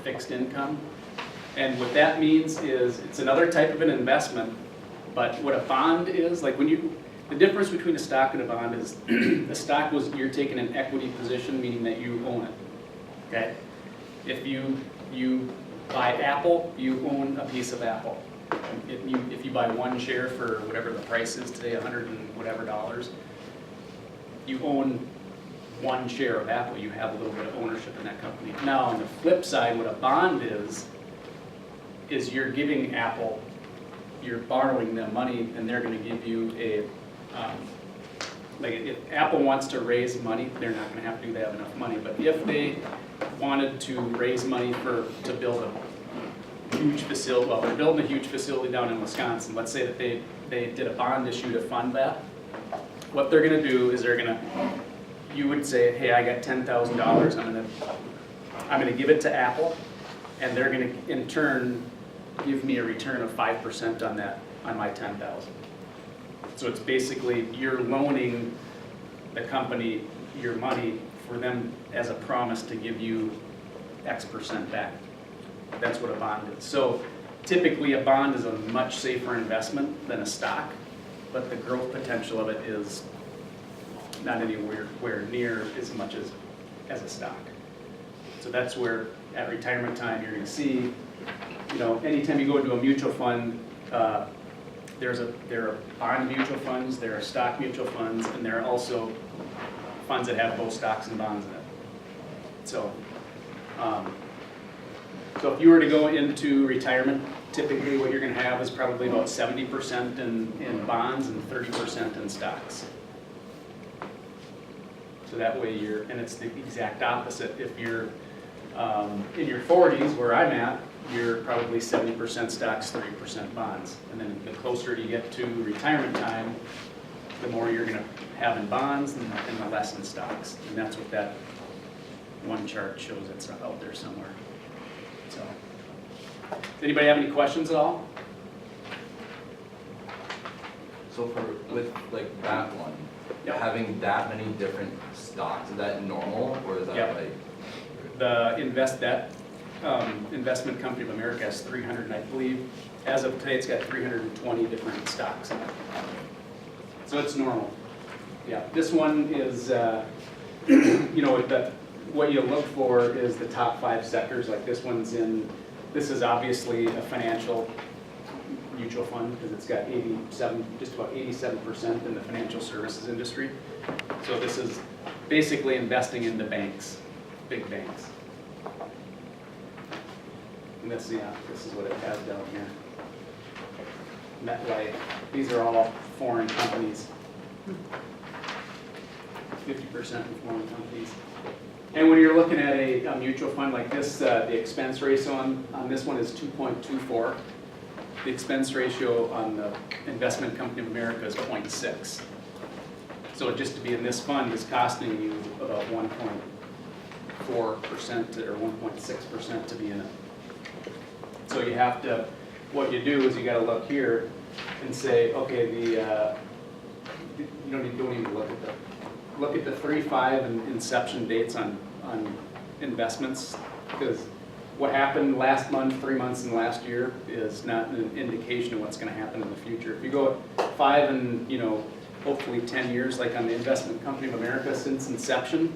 fixed income. And what that means is it's another type of an investment, but what a bond is, like the difference between a stock and a bond is a stock you're taking an equity position, meaning that you own it, okay? If you buy Apple, you own a piece of Apple. If you buy one share for whatever the price is today, $100 and whatever, you own one share of Apple. You have a little bit of ownership in that company. Now, on the flip side, what a bond is you're giving Apple, you're borrowing them money, and they're going to give you a, like if Apple wants to raise money, they're not going to have to do, they have enough money, but if they wanted to raise money to build a huge facility, well, they're building a huge facility down in Wisconsin, let's say that they did a bond issue to fund that, what they're going to do is you would say, hey, I got $10,000, I'm going to give it to Apple, and they're going to, in turn, give me a return of 5% on that, on my $10,000. So it's basically, you're loaning the company your money for them as a promise to give you X% back. That's what a bond is. So typically a bond is a much safer investment than a stock, but the growth potential of it is not anywhere near as much as a stock. So that's where at retirement time you're going to see, anytime you go into a mutual fund, there are bond mutual funds, there are stock mutual funds, and there are also funds that have both stocks and bonds in it. So, so if you were to go into retirement, typically what you're going to have is probably about 70% in bonds and 30% in stocks. So that way and it's the exact opposite. If you're in your 40s, where I'm at, you're probably 70% stocks, 30% bonds. And then the closer you get to retirement time, the more you're going to have in bonds and the less in stocks. And that's what that one chart shows. It's out there somewhere. So, does anybody have any questions at all? So with like that one, Yep. having that many different stocks, is that normal, or is that Yep. like? The Investment Company of America has 300, and I believe as of today it's got 320 different stocks in it. So it's normal. Yeah, this one is, what you look for is the top 5 sectors. Like this one's this is obviously a financial mutual fund because it's got just about 87% in the financial services industry. So this is basically investing in the banks, big banks. And this is what it has down here. MetLife, these are all foreign companies. 50% in foreign companies. And when you're looking at a mutual fund like this, the expense ratio on this one is 2.24. The expense ratio on the Investment Company of America is 0.6. So just to be in this fund is costing you about 1.4% or 1.6% to be in it. So you have to, what you do is you got to look here and say, okay, you don't even look at the 3-5 and inception dates on investments, because what happened last month, 3 months, and last year is not an indication of what's going to happen in the future. If you go 5 and hopefully 10 years, like on the Investment Company of America since inception,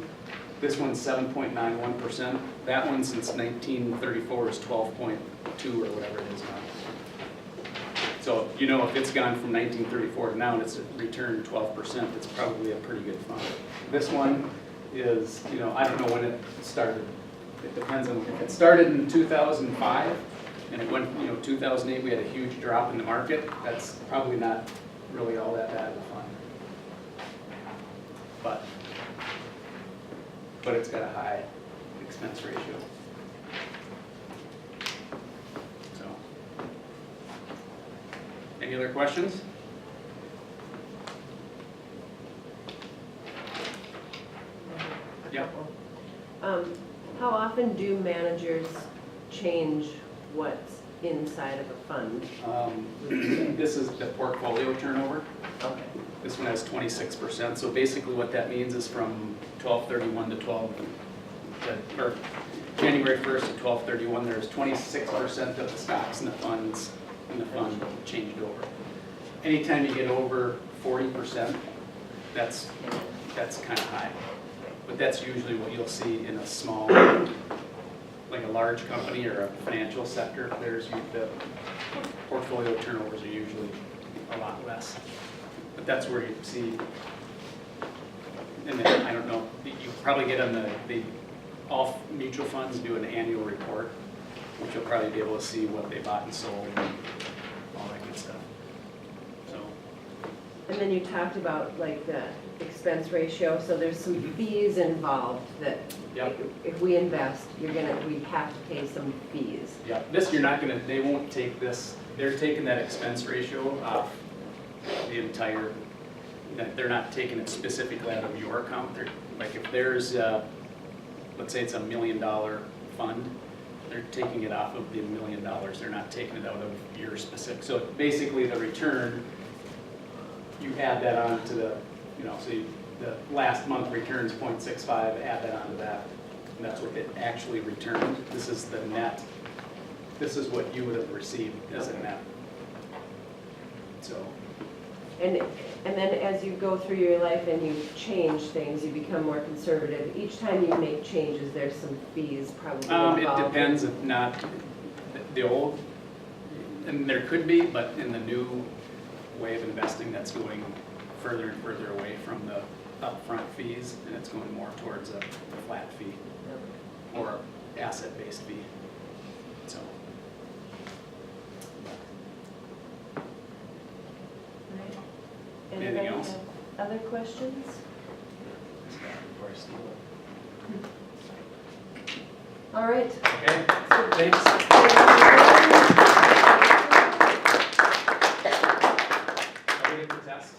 this one's 7.91%. That one since 1934 is 12.2 or whatever it is now. So if it's gone from 1934 to now and it's returned 12%, it's probably a pretty good fund. This one is, I don't know when it started. It depends on if it started in 2005 and it went, 2008 we had a huge drop in the market. That's probably not really all that bad of a fund. But it's got a high expense ratio. So, any other questions? Yeah. How often do managers change what's inside of a fund? This is the portfolio turnover. Okay. This one has 26%. So basically what that means is from 12/31 to 12, or January 1st to 12/31, there's 26% of the stocks and the funds in the fund changed over. Anytime you get over 40%, that's kind of high. But that's usually what you'll see in a small, like a large company or a financial sector. The portfolio turnovers are usually a lot less. But that's where you see, and then, I don't know, you probably get on all mutual funds do an annual report, which you'll probably be able to see what they bought and sold and all that good stuff. So, And then you talked about like the expense ratio, so there's some fees involved that yep. if we invest, we have to pay some fees. Yeah, this you're not gonna, they won't take this, they're taking that expense ratio off the entire, they're not taking it specifically out of your account. They're, like if there's, let's say it's $1 million fund, they're taking it off of the $1 million. They're not taking it out of your specific, so basically the return, you add that on to the, so the last month returns 0.65, add that onto that. And that's what it actually returned. This is the net. This is what you would have received as a net. So, And then as you go through your life and you change things, you become more conservative. Each time you make changes, there's some fees probably involved. it depends, if not the old, and there could be, but in the new way of investing, that's going further and further away from the upfront fees, and it's going more towards a flat fee or asset-based fee. So. Right. Anything Anybody else? have other questions? Before I steal it. All right. Okay, thanks. Are we at the test?